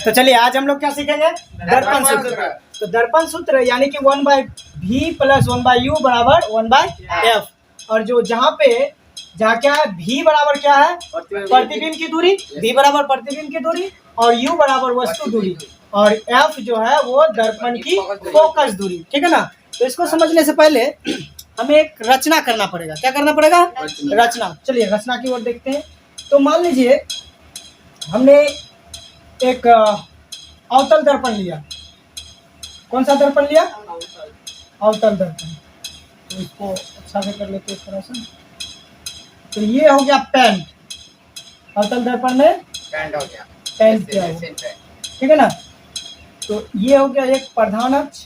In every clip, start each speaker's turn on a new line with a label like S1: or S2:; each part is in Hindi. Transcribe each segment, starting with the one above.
S1: तो चलिए आज हम लोग क्या सीखेंगे, दर्पण सूत्र। तो दर्पण सूत्र यानी कि 1/v + 1/u बराबर 1/f। और जो जहाँ क्या है, v बराबर क्या है, प्रतिबिंब की दूरी, v बराबर प्रतिबिंब की दूरी, और u बराबर वस्तु दूरी, और f जो है वो दर्पण की फोकस दूरी। ठीक है ना। तो इसको समझने से पहले हमें एक रचना करना पड़ेगा। क्या करना पड़ेगा, रचना। चलिए रचना की ओर देखते हैं। तो मान लीजिए हमने एक अवतल दर्पण लिया। कौन सा दर्पण लिया, अवतल दर्पण। तो इसको अच्छा से कर लेते हैं थोड़ा सा। तो ये हो गया पेंट, अवतल दर्पण में पेंट किया हुआ। ठीक है ना। तो ये हो गया एक प्रधान अक्ष।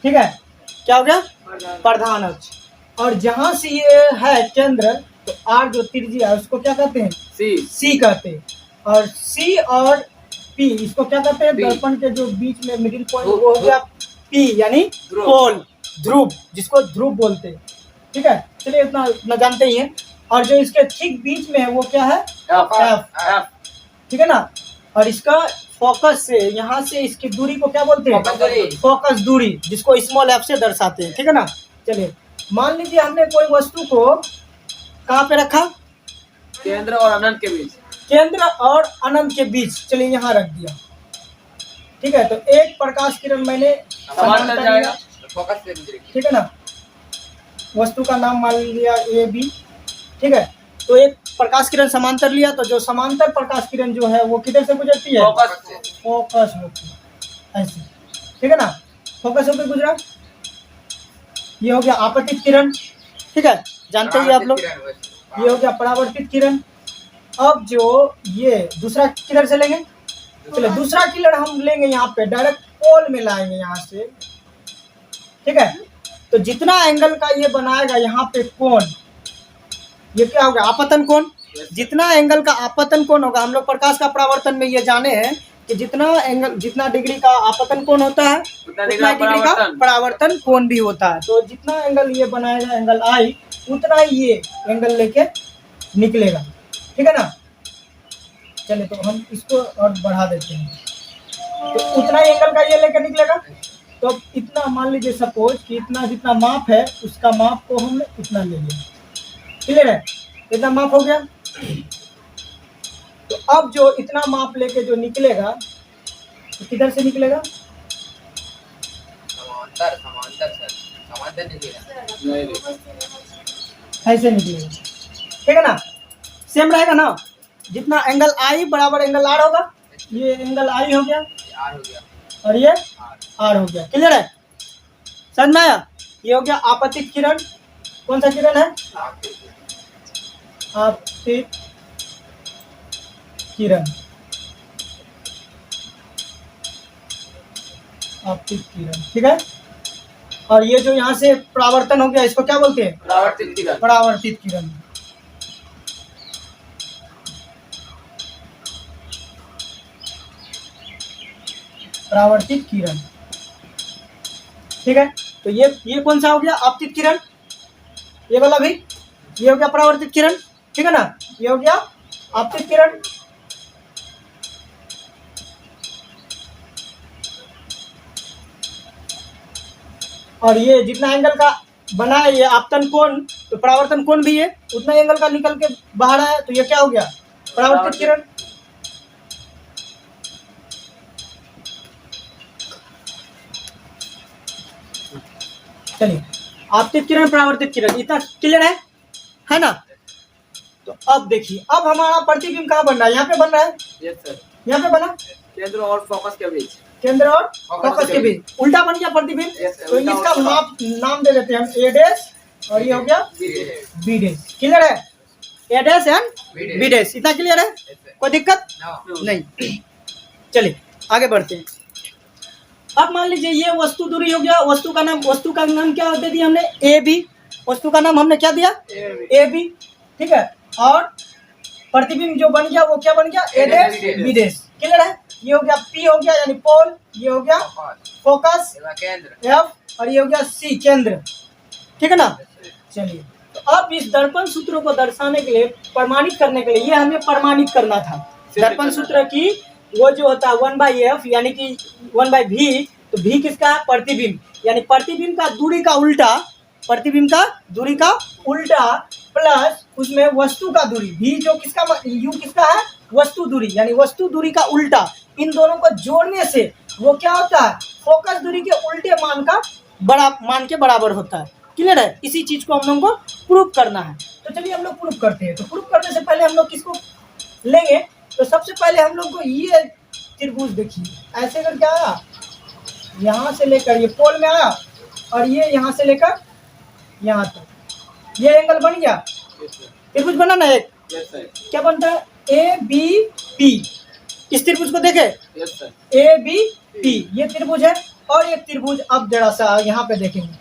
S1: ठीक है, क्या हो गया, प्रधान अक्ष। और जहां से ये है केंद्र, तो आर जो त्रिज्या है उसको क्या कहते हैं, सी कहते हैं। और सी और पी इसको क्या कहते हैं, दर्पण के जो बीच में मिडिल पॉइंट वो हो गया पी, यानी पोल, ध्रुव, जिसको ध्रुव बोलते हैं। ठीक है, चलिए इतना जानते ही हैं। और जो इसके ठीक बीच में है वो क्या है, एफ। ठीक है ना। और इसका फोकस से, यहाँ से इसकी दूरी को क्या बोलते हैं, फोकस दूरी, जिसको स्मॉल एफ से दर्शाते हैं। ठीक है ना। चलिए मान लीजिए हमने कोई वस्तु को कहाँ पे रखा,
S2: केंद्र और अनंत के बीच,
S1: केंद्र और अनंत के बीच। चलिए यहाँ रख दिया। ठीक है, तो एक प्रकाश किरण मैंने समांतर लिया। ठीक है ना। वस्तु का नाम मान लिया ए बी। ठीक है, तो एक प्रकाश किरण समांतर लिया। तो जो समांतर प्रकाश किरण जो है वो किधर से गुजरती है, फोकस होती है ऐसे। ठीक है ना, फोकस होकर गुजरा। ये हो गया आपतित किरण। ठीक है, जानते ही आप लोग। ये हो गया परावर्तित किरण। अब जो ये दूसरा किरण से लेंगे, चलिए दूसरा किरण हम लेंगे यहाँ पे, डायरेक्ट पोल में लाएंगे यहाँ से। ठीक है, तो जितना एंगल का ये बनाएगा यहाँ पे कोण, ये क्या होगा, आपतन कोण। जितना एंगल का आपतन कोण होगा, हम लोग प्रकाश का परावर्तन में ये जाने हैं कि जितना डिग्री का आपतन कोण होता है उतना डिग्री का परावर्तन कोण भी होता है। तो जितना एंगल ये बनाएगा, एंगल आई, उतना ही ये एंगल लेके निकलेगा। ठीक है ना। चलिए तो हम इसको और बढ़ा देते हैं। तो उतना ही एंगल का ये लेके निकलेगा। तो इतना मान लीजिए सपोज कि इतना जितना माप है उसका माप को हमने इतना ले लिया। क्लियर है, इतना माप हो गया। तो अब जो इतना माप लेके जो निकलेगा, तो किधर से निकलेगा, ऐसे निकलेगा। ठीक है ना, सेम रहेगा ना। जितना एंगल आई बराबर एंगल आर होगा। ये एंगल आई हो गया और ये आर हो गया। क्लियर है, समझ में आया। ये हो गया आपतित किरण। कौन सा किरण है, आपतित किरण। आपतित किरण। ठीक है। और ये जो यहाँ से परावर्तन हो गया, इसको क्या बोलते हैं,
S2: परावर्तित किरण।
S1: परावर्तित किरण। परावर्तित किरण। ठीक है, तो ये कौन सा हो गया, आपतित किरण। ये वाला भी, ये हो गया परावर्तित किरण। ठीक है ना, ये हो गया आपतित किरण। और ये जितना एंगल का बना है ये आपतन कोण, तो परावर्तन कोण भी है उतना एंगल का निकल के बाहर आया। तो ये क्या हो गया, परावर्तित किरण। चलिए आपतित किरण, परावर्तित किरण, इतना क्लियर है ना। तो अब देखिए, अब हमारा प्रतिबिंब कहाँ बन रहा है, यहाँ पे बन रहा है।
S2: यस सर,
S1: यहाँ पे बना,
S2: केंद्र और फोकस के बीच,
S1: केंद्र और फोकस के बीच उल्टा बन गया प्रतिबिंब। तो इसका नाम दे देते हैं हम ए डैश, और ये हो गया बी डैश। क्लियर है, A dash and B dash. इतना क्लियर है, कोई दिक्कत नहीं। चलिए आगे बढ़ते हैं। अब मान लीजिए ये वस्तु दूरी हो गया। वस्तु का नाम क्या दे दिया हमने, ए बी। वस्तु का नाम हमने क्या दिया, ए बी। ठीक है, और प्रतिबिंब जो बन गया वो क्या बन गया, ए डैश बी डैश। क्लियर है, ये हो गया पी हो गया यानी पोल, ये हो गया फोकस एफ, और ये हो गया सी केंद्र। ठीक है ना। चलिए तो अब इस दर्पण सूत्रों को दर्शाने के लिए, प्रमाणित करने के लिए, ये हमें प्रमाणित करना था। दर्पण सूत्र की वो जो होता है 1/f यानी कि 1/v, तो v किसका है? प्रतिबिंब, यानी प्रतिबिंब का दूरी का उल्टा, प्रतिबिंब का दूरी का उल्टा प्लस उसमें वस्तु का दूरी, v जो किसका, u किसका है? वस्तु दूरी, यानी वस्तु दूरी का उल्टा, इन दोनों को जोड़ने से वो क्या होता है? फोकस दूरी के उल्टे मान का मान के बराबर होता है। क्लियर है? इसी चीज को हम लोग को प्रूफ करना है। तो चलिए हम लोग प्रूफ करते हैं। तो प्रूफ करने से पहले हम लोग किसको लेंगे? तो सबसे पहले हम लोग को ये त्रिभुज देखिए, ऐसे करके आया, यहाँ से लेकर ये पोल में आया और ये यहाँ से लेकर यहाँ तक, ये एंगल बन गया, त्रिभुज बना ना एक, क्या बनता है? ABP। इस त्रिभुज को देखे, ABP ये त्रिभुज है। और एक त्रिभुज अब जरा सा यहाँ पे देखेंगे,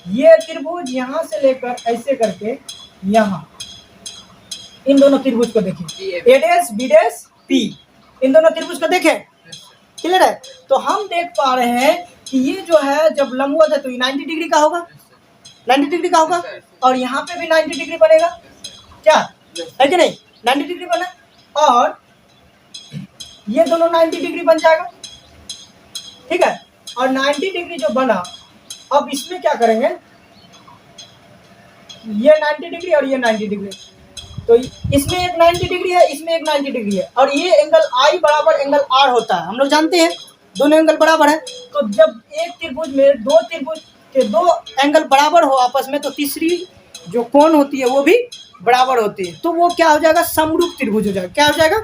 S1: ये त्रिभुज यहाँ से लेकर ऐसे करके यहाँ, इन दोनों त्रिभुज को देखिए, A' B' P, इन दोनों त्रिभुज को देखें। क्लियर है? तो हम देख पा रहे हैं कि ये जो है जब लंबवत है तो ये 90 डिग्री का होगा, 90 डिग्री का होगा, और यहाँ पे भी 90 डिग्री बनेगा, क्या है कि नहीं? 90 डिग्री बना, और ये दोनों 90 डिग्री बन जाएगा। ठीक है? और 90 डिग्री जो बना, अब इसमें क्या करेंगे, ये 90 डिग्री और ये 90 डिग्री, तो इसमें एक 90 डिग्री है, इसमें एक 90 डिग्री है, और ये एंगल I बराबर एंगल R होता है, हम लोग जानते हैं दोनों एंगल बराबर है। तो जब एक त्रिभुज में दो त्रिभुज के दो एंगल बराबर हो आपस में, तो तीसरी जो कोण होती है वो भी बराबर होती है, तो वो क्या हो जाएगा? समरूप त्रिभुज हो जाएगा। क्या हो जाएगा?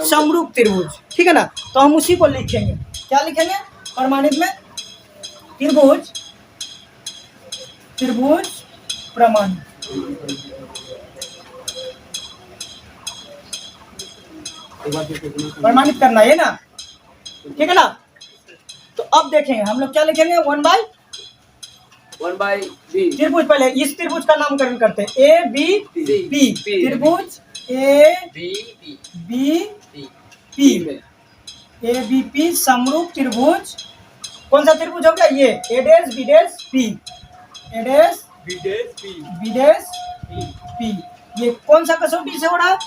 S1: समरूप त्रिभुज। ठीक है ना? तो हम उसी को लिखेंगे, क्या लिखेंगे? प्रमाणित में त्रिभुज, त्रिभुज प्रमाणित, प्रमाणित करना है ना, ठीक है ना? तो अब देखेंगे हम लोग क्या लिखेंगे, 1/v त्रिभुज। पहले इस त्रिभुज का नामकरण करते हैं, ABP त्रिभुज, ABP समरूप त्रिभुज। कौन सा त्रिभुज हो गया? ये A' B' P। ये कौन सा कसौटी से हो रहा है?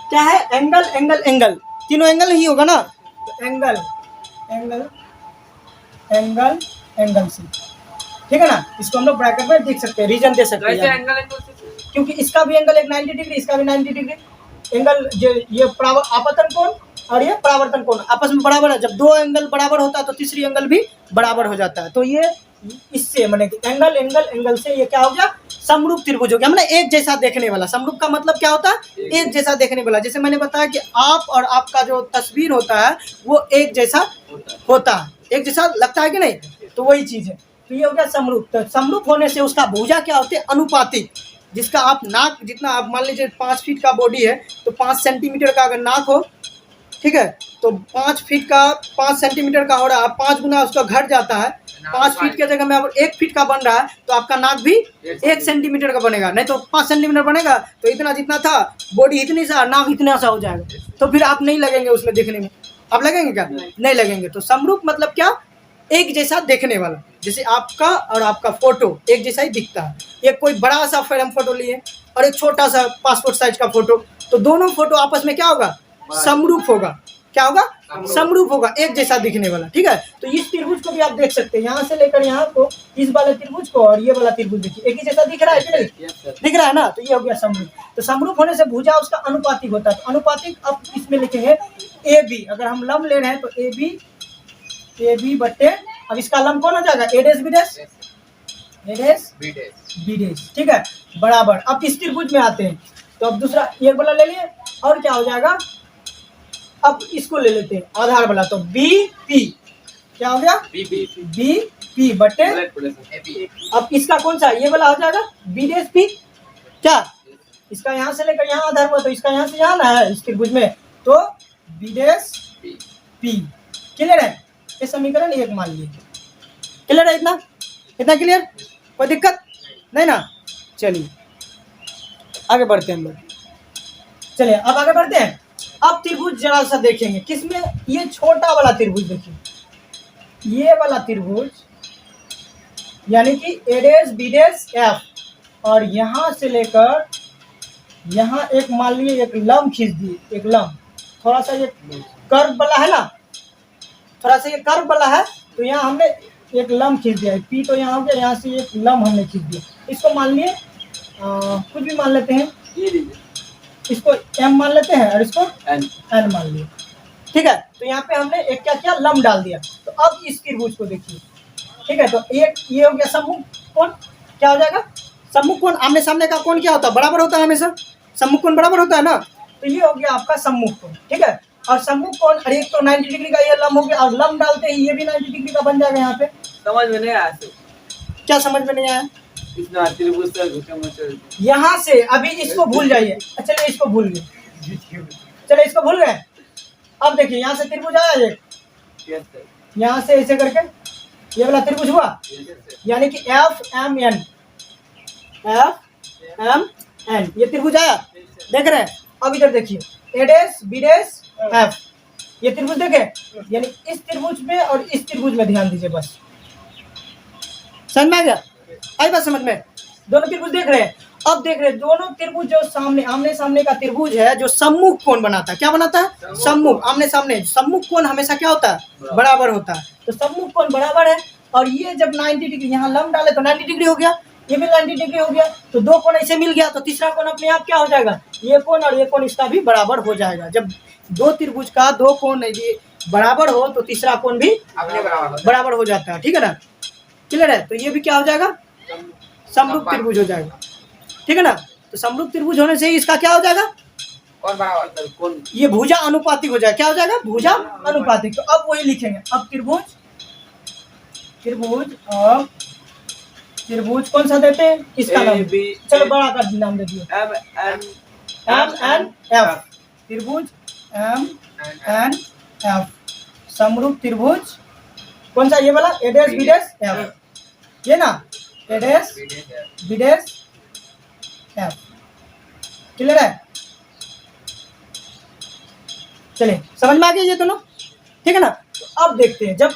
S1: क्या है? एंगल एंगल एंगल, तीनों एंगल ही होगा ना, तो एंगल एंगल एंगल एंगल से, ठीक है ना? इसको हम लोग ब्रैकेट में देख सकते हैं, रीजन दे सकते हैं, क्योंकि इसका भी एंगल एक 90 डिग्री, इसका भी 90 डिग्री एंगल, ये आपतन कोण और ये परावर्तन कोण आपस में बराबर है। जब दो एंगल बराबर होता है तो तीसरी एंगल भी बराबर हो जाता है। तो ये इससे मैंने एंगल एंगल एंगल से ये क्या हो गया? समरूप त्रिभुज हो गया। मैंने एक जैसा देखने वाला, समरूप का मतलब क्या होता है? एक जैसा देखने वाला। जैसे मैंने बताया कि आप और आपका जो तस्वीर होता है वो एक जैसा होता है, एक जैसा लगता है कि नहीं? तो वही चीज है। तो ये हो गया समरूप। तो समरूप होने से उसका भुजा क्या होते हैं? अनुपातिक। जिसका आप नाक जितना, आप मान लीजिए 5 फीट का बॉडी है तो 5 सेंटीमीटर का अगर नाक हो, ठीक है, तो 5 फीट का 5 सेंटीमीटर का हो रहा है, 5 गुना उसका घट जाता है। 5 फीट के जगह में अगर 1 फीट का बन रहा है तो आपका नाक भी 1 सेंटीमीटर का बनेगा, नहीं तो 5 सेंटीमीटर बनेगा तो इतना जितना था बॉडी इतनी सा, नाक इतना सा हो जाएगा, तो फिर आप नहीं लगेंगे उसमें देखने में। आप लगेंगे क्या? नहीं लगेंगे। तो समरूप मतलब क्या? एक जैसा देखने वाला। जैसे आपका और आपका फोटो एक जैसा ही दिखता है। एक कोई बड़ा सा फ्रेम फोटो लिए और एक छोटा सा पासपोर्ट साइज का फोटो, तो दोनों फोटो आपस में क्या होगा? समरूप होगा। क्या होगा? समरूप होगा, एक जैसा दिखने वाला। ठीक है, तो इस त्रिभुज को भी आप देख सकते हैं, यहाँ से लेकर यहाँ को, इस वाले त्रिभुज को और ये वाला त्रिभुज देखिए, एक ही जैसा दिख रहा है कि नहीं? दिख रहा है ना? तो ये हो गया समरूप। तो समरूप होने से भुजा उसका अनुपातिक होता है। तो अनुपातिक अब इसमें लिखेंगे AB। अगर हम लंब ले रहे हैं तो AB बट्टे, अब इसका लंब कौन हो जाएगा? A' B', ठीक है, बराबर। अब इस त्रिभुज में आते हैं, तो अब दूसरा ये वाला ले लिए, और क्या हो जाएगा? अब इसको ले लेते हैं आधार वाला, तो BP क्या हो गया? BP बटे, अब इसका कौन सा? ये वाला हो जाएगा B', क्या? इसका यहाँ से लेकर यहाँ आधार हुआ, तो इसका यहाँ से यहाँ ना है इस त्रिभुज में, तो B'। क्लियर है? ये समीकरण 1 मान लीजिए। क्लियर है? इतना इतना क्लियर? कोई दिक्कत नहीं ना? चलिए आगे बढ़ते हैं हम लोग। चलिए अब आगे बढ़ते हैं। अब त्रिभुज जरा सा देखेंगे, किसमें? ये छोटा वाला त्रिभुज देखिए, ये वाला त्रिभुज यानी कि A' B' F, और यहाँ से लेकर यहाँ एक मान लीजिए एक लंब खींच दिए, एक लंब, थोड़ा सा ये कर्व वाला है ना, थोड़ा सा ये कर्व वाला है, तो यहाँ हमने एक लम खींच दिया है, पी तो यहाँ हो गया, यहाँ से एक लम हमने खींच दिया। इसको मान लिए कुछ भी मान लेते हैं,
S2: ये लीजिए
S1: इसको एम मान लेते हैं और इसको
S2: एन।
S1: एन मान लिए, ठीक है। तो यहाँ पे हमने एक क्या किया, लम डाल दिया। तो अब इस त्रिभुज को देखिए, ठीक है। तो ये हो गया सम्मुख कोण, क्या हो जाएगा, सम्मुख कोण। आमने सामने का कोण क्या होता है, बराबर होता है हमेशा, सम्मुख कोण बराबर होता है ना। तो ये हो गया आपका सम्मुख कोण, ठीक है। और सम्मुख कोण, और एक तो 90 डिग्री का ये लम हो गया, और लम डालते ही ये भी 90 डिग्री का बन जाएगा। यहाँ पे
S2: समझ में नहीं आया सर,
S1: क्या समझ में नहीं आया,
S2: इतना त्रिभुज से घुटे मुझे
S1: यहाँ से अभी इसको भूल जाइए। चलिए इसको भूल गए, चलिए इसको भूल गए। अब देखिए यहाँ से त्रिभुज आया, ये
S2: यस सर,
S1: यहाँ से ऐसे करके ये वाला त्रिभुज हुआ,
S2: यस सर,
S1: यानी कि F M N, F M N, ये त्रिभुज आया, देख रहे हैं। अब इधर देखिए, A dash B dash F, ये त्रिभुज देखे, यानी इस त्रिभुज में और इस त्रिभुज में ध्यान दीजिए, बस समझ में आ गया, आई बात समझ में। दोनों त्रिभुज देख रहे हैं। अब देख रहे हैं दोनों त्रिभुज जो सामने आमने सामने का त्रिभुज है, जो सम्मुख कोण बनाता है, क्या बनाता है, सम्मुख, आमने सामने सम्मुख कोण हमेशा क्या होता है, बराबर होता है। तो सम्मुख कोण बराबर है, और ये जब 90 डिग्री यहाँ लम डाले तो 90 डिग्री हो गया, ये भी 90 डिग्री हो गया। तो दो कोण ऐसे मिल गया, तो तीसरा कोण अपने आप क्या हो जाएगा, ये कोण और ये कोण इसका भी बराबर हो जाएगा। जब दो त्रिभुज का दो कोण बराबर हो तो तीसरा कोण भी
S2: अपने
S1: बराबर हो जाता है, ठीक है ना, क्लियर है। तो ये भी क्या हो जाएगा, समरूप त्रिभुज हो जाएगा, ठीक है ना। तो समरूप त्रिभुज होने से इसका क्या हो जाएगा,
S2: कौन बराबर सर, कौन
S1: ये भुजा अनुपातिक हो जाएगा, क्या हो जाएगा, भुजा अनुपातिक। तो अब वही लिखेंगे, अब त्रिभुज, त्रिभुज, अब त्रिभुज कौन सा देते हैं, इसका नाम, चलो बड़ा का नाम दे दिए,
S2: M N
S1: M N F, त्रिभुज एम एन एफ, समरूप त्रिभुज कौन सा, ये वाला, A dash B dash F, ये ना, A dash B dash F, clear है। चलिए समझ में आ गया ये दोनों, ठीक है ना। तो अब देखते हैं, जब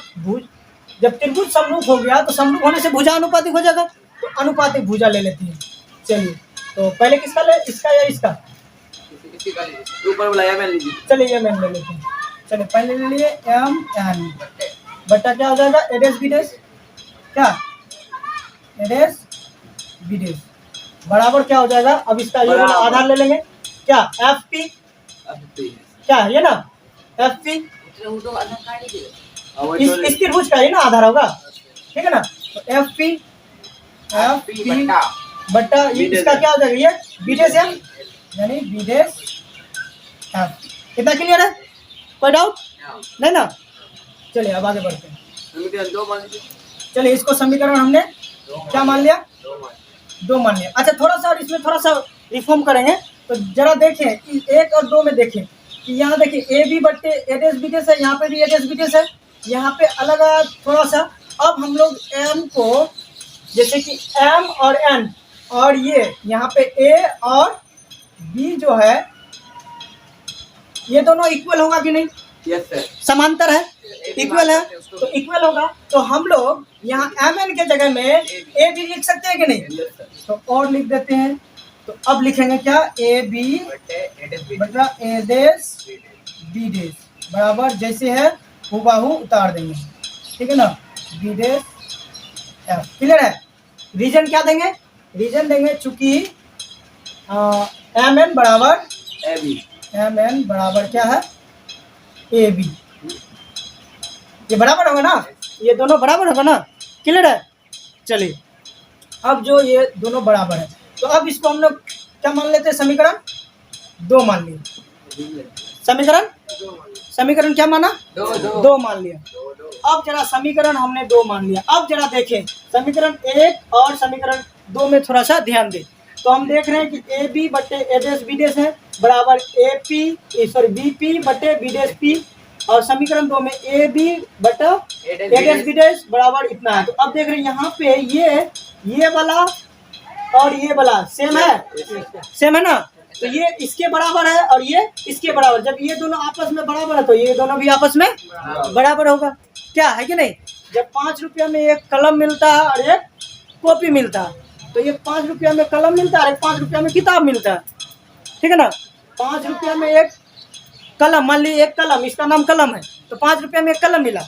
S1: त्रिभुज समरूप हो गया तो समरूप होने से भुजा अनुपातिक हो जाएगा, तो अनुपातिक भुजा ले लेती है। चलिए तो पहले किसका ले, इसका या इसका,
S2: किसी का लीजिए, ऊपर वाला एम एन लीजिए,
S1: चलिए ये मैंने ले लेते हैं। चलिए पहले ले लिए एम एन बट्टा क्या हो जाएगा, ए डैश बी डैश, क्या, ए डैश बी डैश बराबर क्या हो जाएगा। अब इसका ये वाला आधार ले लेंगे, क्या, एफ पी, क्या ये ना, एफ पी, इस त्रिभुज का ही ना आधार होगा, ठीक है ना। तो एफ पी बट्टा ये इसका क्या हो जाएगा, ये बी डैश एम, यानी बी डैश एफ। कितना क्लियर है, कोई डाउट नहीं ना। चलिए अब आगे बढ़ते हैं।
S2: समीकरण 2 मान लीजिए,
S1: चलिए इसको समीकरण हमने क्या मान लिया, 2 मान लिया। अच्छा थोड़ा सा और इसमें थोड़ा सा रिफॉर्म करेंगे, तो जरा देखें कि 1 और 2 में देखें कि यहाँ देखिए ए बी बट्टे ए डैश बी डैश है, यहाँ पे भी ए डैश बी डैश है, यहाँ पे अलग अलग थोड़ा सा। अब हम लोग एम को, जैसे कि एम और एन, और ये यहाँ पे ए और बी जो है, ये दोनों इक्वल होगा कि नहीं,
S2: यस सर,
S1: समांतर है, इक्वल है, तो इक्वल होगा। तो हम लोग यहाँ एम एन के जगह में ए बी लिख सकते हैं कि नहीं,
S2: यस सर,
S1: तो और लिख देते हैं। तो अब लिखेंगे क्या, ए बी बटा ए डैश बी डैश बराबर जैसे है हुबहू उतार देंगे, ठीक है ना, बी डैश एफ, क्लियर है। रीजन क्या देंगे, रीजन देंगे चूंकि एम एन बराबर,
S2: ए बी,
S1: एम एन बराबर क्या है, ए बी, ये बराबर होगा ना, ये दोनों बराबर होगा ना, क्लियर है। चलिए अब जो ये दोनों बराबर है, तो अब इसको हम लोग क्या मान लेते हैं, समीकरण 2 मान लिए, समीकरण क्या माना, 2 मान लिया। अब जरा समीकरण हमने 2 मान लिया, अब जरा देखें समीकरण 1 और समीकरण 2 में थोड़ा सा ध्यान दें। तो हम देख रहे हैं कि ए बी बट्टे ए डैश बी डैश है बराबर A P sorry B P बट्टे बी डैश पी, और समीकरण 2 में ए बी बटा ए डैश बी डैश बराबर इतना है। तो अब देख रहे हैं यहाँ पे ये वाला और ये वाला सेम है ना, तो ये इसके बराबर है और ये इसके बराबर। जब ये दोनों आपस में बराबर है तो ये दोनों भी आपस में बराबर होगा, क्या है कि नहीं। जब 5 रुपया में एक कलम मिलता है और एक कॉपी मिलता है, तो ये 5 रुपया में कलम मिलता है और 5 रुपया में किताब मिलता है, ठीक है ना। 5 रुपया में एक कलम, मान लीजिए एक कलम, इसका नाम कलम है, तो 5 रुपये में एक कलम मिला,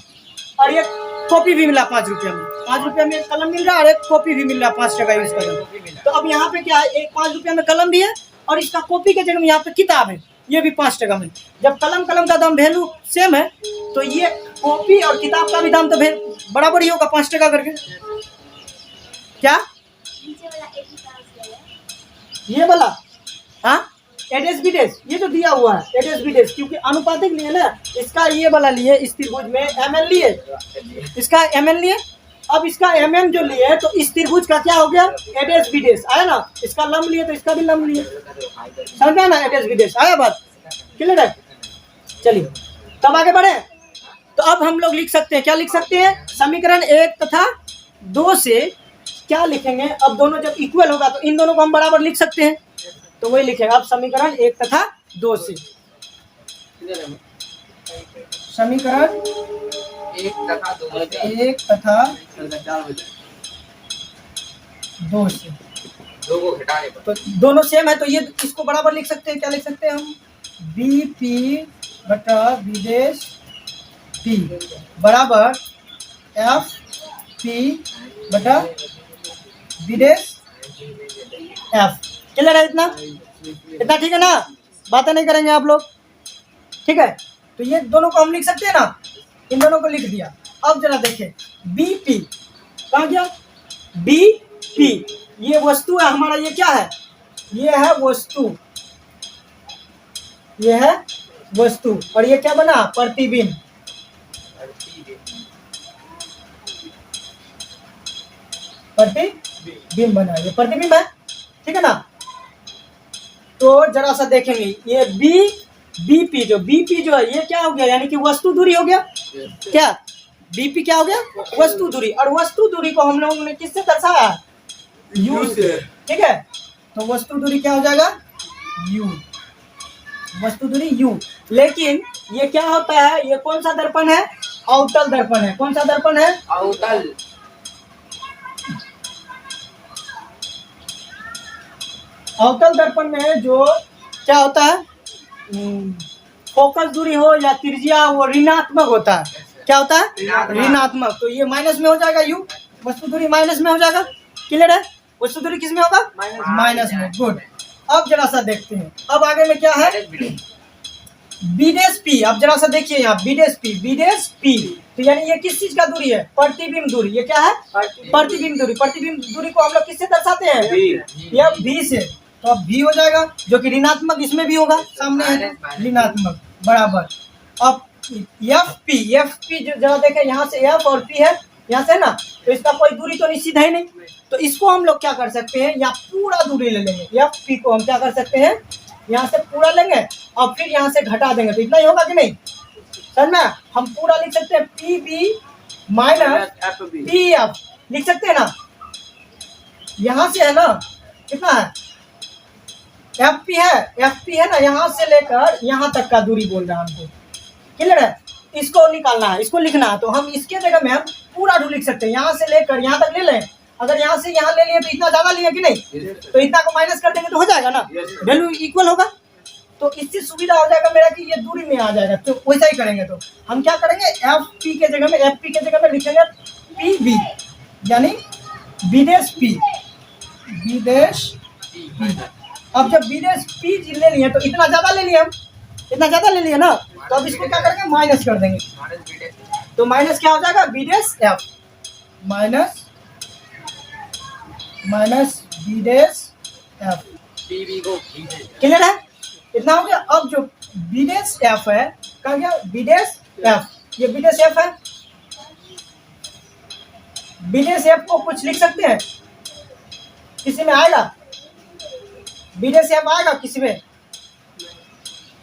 S1: और एक कॉपी भी मिला 5 रुपये में। 5 रुपये में एक कलम मिल रहा है और एक कॉपी भी मिल रहा है 5 टका यूज कर। तो अब यहाँ पे क्या है, एक 5 रुपये में कलम भी है और इसका कॉपी के जगह में यहाँ पे किताब है, ये भी 5 टका में। जब कलम का दाम वैल्यू सेम है, तो ये कॉपी और किताब का भी दाम तो बराबर ही होगा 5 टका करके। क्या ये वाला, हाँ एडेस बीडेस, ये जो दिया हुआ है एडेस बीडेस, क्योंकि अनुपातिक लिए ना, इसका ये वाला लिए इस त्रिभुज में mn लिए, इसका mn लिए। अब इसका mn जो लिए तो इस त्रिभुज का क्या हो गया, एडेस बीडेस आया ना, इसका लंब लिए तो इसका भी लंब लिए, समझा ना, एडेस बीडेस आया बात, क्लियर है। चलिए तब आगे बढ़े। तो अब हम लोग लिख सकते हैं, क्या लिख सकते हैं, समीकरण 1 तथा 2 से क्या लिखेंगे, अब दोनों जब इक्वल होगा तो इन दोनों को हम बराबर लिख सकते हैं, तो वही लिखेगा। अब समीकरण 1 तथा 2 से, समीकरण 1 तथा 2 से, तो दोनों सेम है तो ये इसको बराबर लिख सकते हैं, क्या लिख सकते हैं हम, बी पी बटा विदेश पी बराबर एफ पी बटा विदेश एफ। क्लियर है, इतना ठीक है ना, बातें नहीं करेंगे आप लोग, ठीक है। तो ये दोनों को हम लिख सकते हैं ना, इन दोनों को लिख दिया। अब जरा देखें बी पी कहाँ गया, बी पी ये वस्तु है हमारा, ये क्या है, ये है वस्तु, ये है वस्तु, और ये क्या बना, प्रतिबिंब, प्रतिबिंब बना, ये प्रतिबिंब है, ठीक है ना। तो जरा सा देखेंगे ये बीपी जो है ये क्या हो गया, यानी कि वस्तु दूरी हो गया, क्या बीपी क्या हो गया, वस्तु दूरी, और वस्तु दूरी को हम लोगों ने किससे दर्शाया, यू से, ठीक है। तो वस्तु दूरी क्या हो जाएगा, यू, वस्तु दूरी यू। लेकिन ये क्या होता है, ये कौन सा दर्पण है, अवतल दर्पण है, कौन सा दर्पण है, अवतल, अवतल दर्पण में जो क्या होता है, फोकस दूरी हो या त्रिज्या वो ऋणात्मक होता है, क्या होता है, ऋणात्मक। तो ये माइनस में हो जाएगा यू, वस्तु दूरी माइनस में हो जाएगा, क्लियर है, वस्तु दूरी किस में होगा, माइनस में, गुड। अब जरा सा देखते हैं, अब आगे में क्या है, विदेश पी। अब जरा सा देखिए यहाँ विदेश पी, तो यानी ये किस चीज का दूरी है, प्रतिबिंब दूरी, ये क्या है, प्रतिबिंब दूरी। प्रतिबिंब दूरी को हम लोग किससे दर्शाते हैं, ये भी से, तो अब भी हो जाएगा जो कि ऋणात्मक इसमें भी होगा, सामने है ऋणात्मक बराबर। अब एफ पी जो जरा देखें, यहाँ से एफ और पी है, यहाँ से ना, तो इसका कोई दूरी तो निश्चित है नहीं, तो इसको हम लोग क्या कर सकते हैं, यहाँ पूरा दूरी ले लेंगे, एफ पी को हम क्या कर सकते हैं, यहाँ से पूरा लेंगे और फिर यहाँ से घटा देंगे, तो इतना ही होगा कि नहीं, समझ में। हम पूरा लिख सकते हैं P B minus P F, लिख सकते हैं ना, यहाँ से है ना, कितना है, एफ पी है ना, यहाँ से लेकर यहाँ तक का दूरी बोल रहा है हमको, क्लियर है। इसको निकालना है, इसको लिखना है, तो हम इसके जगह में हम पूरा दूरी लिख सकते हैं, यहाँ से लेकर यहाँ तक ले लें। अगर यहाँ से यहाँ ले लिए तो इतना ज्यादा लिए कि नहीं, तो इतना को माइनस कर देंगे तो हो जाएगा ना, वैल्यू इक्वल होगा, तो इससे सुविधा हो जाएगा मेरा कि ये दूरी में आ जाएगा। तो वैसा ही करेंगे, तो हम क्या करेंगे, एफ पी के जगह में लिखेंगे पी बी, यानी विदेश पी। अब जब विदेश पी ले लिए तो इतना ज्यादा ले लिए, हम इतना ज्यादा ले लिए ना, तो अब इसको क्या करेंगे, माइनस कर देंगे, तो माइनस क्या हो जाएगा, विदेश एफ माइनस विदेश एफ, क्लियर है, इतना हो गया। अब जो विदेश एफ है, कहा गया विदेश एफ, ये विदेश एफ है, विदेश एफ को कुछ लिख सकते हैं, किसी में आएगा, विदेश एफ आएगा, किसी में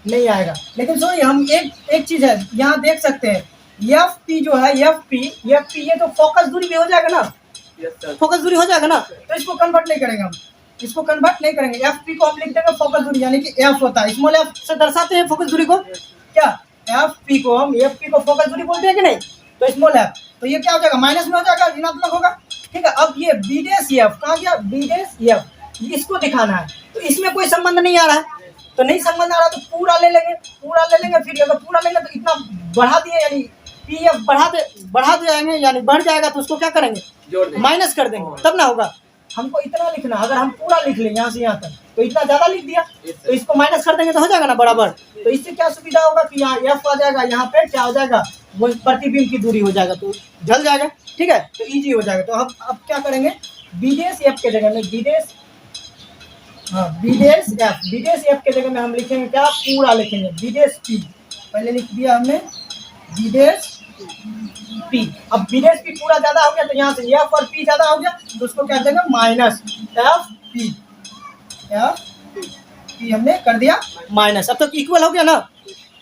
S1: नहीं आएगा। लेकिन सॉरी हम एक चीज है यहाँ देख सकते हैं, एफ पी जो है, एफ पी ये तो फोकस दूरी भी हो जाएगा ना, फोकस दूरी हो जाएगा ना, तो इसको कन्वर्ट नहीं करेंगे, हम इसको कन्वर्ट नहीं करेंगे, एफ पी को हम लिख देंगे फोकस दूरी, यानी कि एफ होता है, स्मॉल एफ से दर्शाते हैं फोकस दूरी को, क्या एफ पी को फोकस दूरी बोलते हैं कि नहीं, तो स्मॉल एफ, तो ये क्या हो जाएगा, माइनस में हो जाएगा, ऋणात्मक होगा, ठीक है। अब ये विदेश एफ कहाँ गया, विदेश एफ, इसको दिखाना है, तो इसमें कोई संबंध नहीं आ रहा है, तो नहीं समझ आ रहा तो पूरा ले लेंगे, फिर अगर पूरा लेंगे तो इतना बढ़ा दिए यानी पी एफ बढ़ा जाएंगे यानी बढ़ जाएगा, तो उसको क्या करेंगे,
S2: जोड़ देंगे।
S1: माइनस कर देंगे, तब ना होगा। हमको इतना लिखना, अगर हम पूरा लिख लें यहाँ से यहाँ तक तो इतना ज़्यादा लिख दिया, तो इसको माइनस कर देंगे तो हो जाएगा ना बराबर। तो इससे क्या सुविधा होगा कि यहाँ एफ आ जाएगा, यहाँ पे क्या हो जाएगा, वो प्रतिबिंब की दूरी हो जाएगा, तो जल जाएगा, ठीक है, तो इजी हो जाएगा। तो अब क्या करेंगे, विदेश एफ के जगह में विदेश एफ के जगह में हम लिखेंगे क्या, पूरा लिखेंगे, विदेश पी, पहले लिख दिया हमने विदेश पी। अब विदेश पी पूरा ज्यादा हो गया तो यहाँ से एफ और पी ज्यादा हो गया, तो उसको क्या देंगे, माइनस एफ पी हमने कर दिया माइनस। अब तक इक्वल हो गया ना,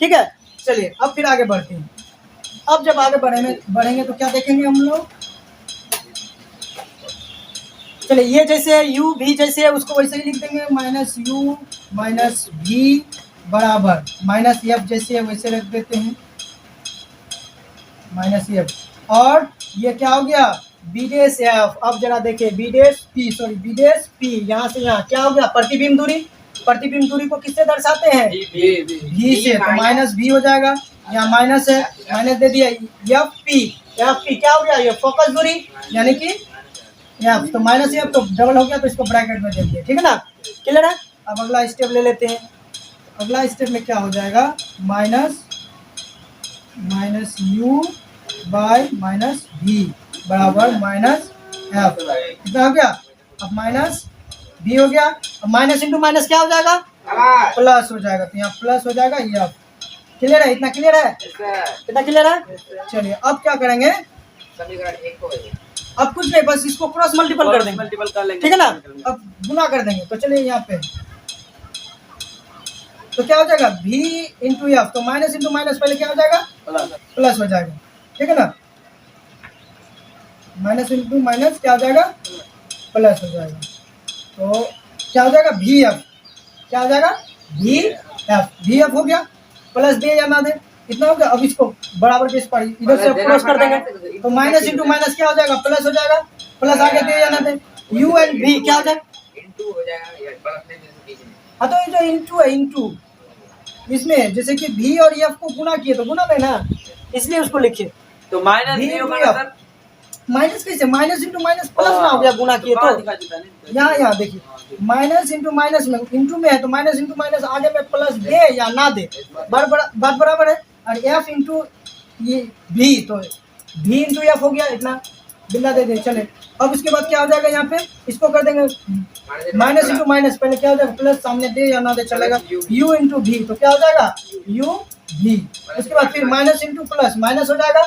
S1: ठीक है। चलिए अब फिर आगे बढ़ते हैं। अब जब आगे बढ़ेंगे तो क्या देखेंगे हम लोग, चलिए ये जैसे यू भी जैसे है उसको वैसे ही लिख देंगे, माइनस यू माइनस भी बराबर माइनस एफ, जैसे है वैसे रख देते हैं माइनस एफ। और ये क्या हो गया, विदेश एफ। अब जरा देखिए विदेश पी, यहाँ से यहाँ क्या हो गया, प्रतिबिंब दूरी को किससे दर्शाते हैं, भी से, तो माइनस भी हो जाएगा, यहाँ माइनस है, माइनस दे दिया, एफ पी क्या हो गया, ये फोकस दूरी यानी कि एफ, तो माइनस एफ तो डबल हो गया, तो इसको ब्रैकेट में दे दिया, ठीक है ना, क्लियर है। अब अगला स्टेप ले लेते हैं। अगला स्टेप में क्या हो जाएगा, माइनस यू बाय माइनस भी बराबर माइनस एफ, कितना हो गया, अब माइनस भी हो गया, अब माइनस इंटू माइनस क्या हो जाएगा, प्लस हो जाएगा, तो यहाँ प्लस हो जाएगा एफ। क्लियर है, इतना क्लियर है, कितना क्लियर है। चलिए अब क्या करेंगे,
S2: समीकरण 1 को
S1: अब कुछ नहीं, बस इसको क्रॉस मल्टीपल कर देंगे,
S2: मल्टीपल कर लेंगे,
S1: ठीक है ना। अब गुना कर देंगे, तो चलिए यहाँ पे तो क्या हो जाएगा, v इंटू एफ, तो माइनस इंटू माइनस पहले क्या हो जाएगा, प्लस हो जाएगा, ठीक है ना, माइनस इंटू माइनस क्या हो जाएगा, प्लस हो जाएगा, तो क्या हो जाएगा, वी एफ, क्या हो जाएगा, वी एफ हो गया, प्लस दे या ना दे, इतना हो गया। अब इसको बराबर के इस पर इधर से क्रॉस कर देंगे, तो माइनस इंटू माइनस क्या हो जाएगा, प्लस हो जाएगा, प्लस आगे दे या ना दे, यू एंड भी क्या हो जाएगा,
S2: इंटू हो जाएगा, या प्लस नहीं बीच में।
S1: हाँ तो ये जो इंटू है, इंटू इसमें जैसे कि भी और एफ को गुना किए तो गुना में ना, इसलिए उसको लिखिए,
S2: तो माइनस भी होगा ना सर,
S1: माइनस कैसे, माइनस इंटू माइनस प्लस ना हो गया, गुना किए तो यहाँ देखिए माइनस इंटू माइनस में इंटू में है, तो माइनस इंटू माइनस आगे में प्लस दे या ना दे, बात बराबर है। और एफ इंटू ये भी, तो भी इंटू एफ हो गया, इतना बिल्ला दे दे। चले अब इसके बाद क्या हो जाएगा, यहाँ पे इसको कर देंगे माइनस इंटू माइनस, पहले क्या हो जाएगा, प्लस सामने दे या ना दे चलेगा, यू इंटू भी, तो क्या हो जाएगा, यू भी। उसके बाद फिर माइनस इंटू प्लस माइनस हो जाएगा,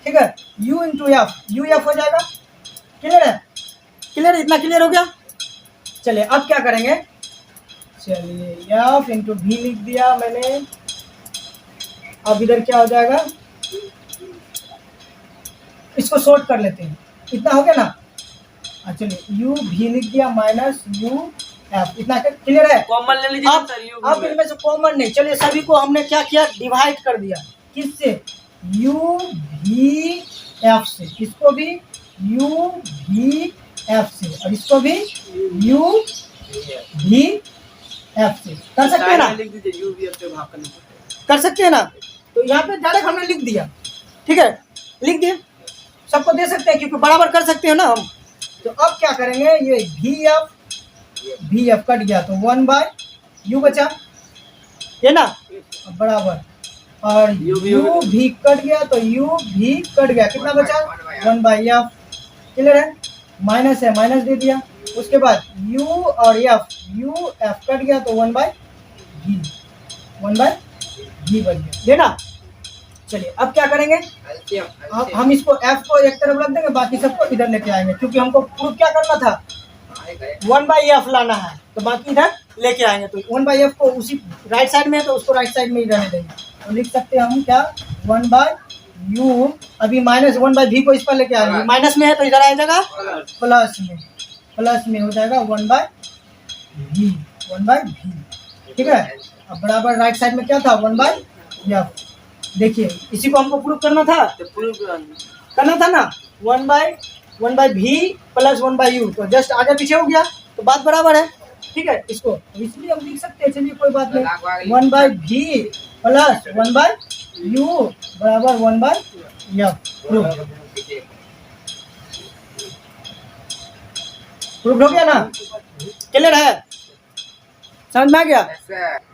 S1: ठीक है, you into F, U F हो जाएगा, क्लियर है, इतना क्लियर हो गया। चलिए अब क्या करेंगे, चलिए एफ इंटू भी लिख दिया मैंने, अब इधर क्या हो जाएगा, इसको शॉर्ट कर लेते हैं, इतना हो गया ना। चलिए यू भी लिख दिया माइनस यू एफ, इतना क्लियर है।
S2: कॉमन ले लीजिए सर, यू
S1: अब इनमें से कॉमन नहीं, चलिए सभी को हमने क्या किया, डिवाइड कर दिया, किससे, यू भी एफ से, इसको भी यू भी एफ से, और इसको भी यू भी एफ से, कर सकते हैं ना,
S2: लिख दीजिए, यू भी एफ से भाग करना
S1: कर सकते हैं ना। तो यहाँ पे डायरेक्ट हमने लिख दिया, ठीक है, लिख दिया, सबको दे सकते हैं क्योंकि बराबर कर सकते हैं ना हम। तो अब क्या करेंगे, ये भी एफ कट गया, तो 1 बाय यू बचा, ये ना, बराबर, और यू भी कट गया, तो यू भी कट गया, कितना बचा, 1 बाई एफ, क्लियर है, माइनस है, माइनस दे दिया। उसके बाद यू और एफ, यू एफ कट गया, तो 1 बाई भी बन गया, देना। चलिए अब क्या करेंगे, अब हम इसको एफ को एक तरफ रख देंगे, बाकी सबको इधर लेके आएंगे, क्योंकि हमको प्रूफ क्या करना था, 1 बाई एफ लाना है, तो बाकी इधर लेके आएंगे। तो 1 बाई एफ को उसी राइट साइड में है, तो उसको राइट साइड में ही रहने देंगे, तो लिख सकते हैं हम क्या, 1 बाई यू, अभी माइनस 1 बाई भी को इस पर लेके आएंगे, माइनस में है तो इधर आ जाएगा प्लस में हो जाएगा 1 बाई भी, ठीक है। अब बराबर राइट साइड में क्या था, 1 बाई एफ, देखिए इसी को हमको प्रूफ करना था, ना, 1 बाई भी प्लस 1 बाई यू, तो जस्ट आगे पीछे हो गया, तो बात बराबर है। ठीक है इसको इसलिए हम लिख सकते हैं, चलिए कोई बात नहीं, 1/v प्लस 1/u बराबर 1/f। प्रूफ हो गया ना, क्लियर है, समझ में आ गया।
S2: Yes, sir.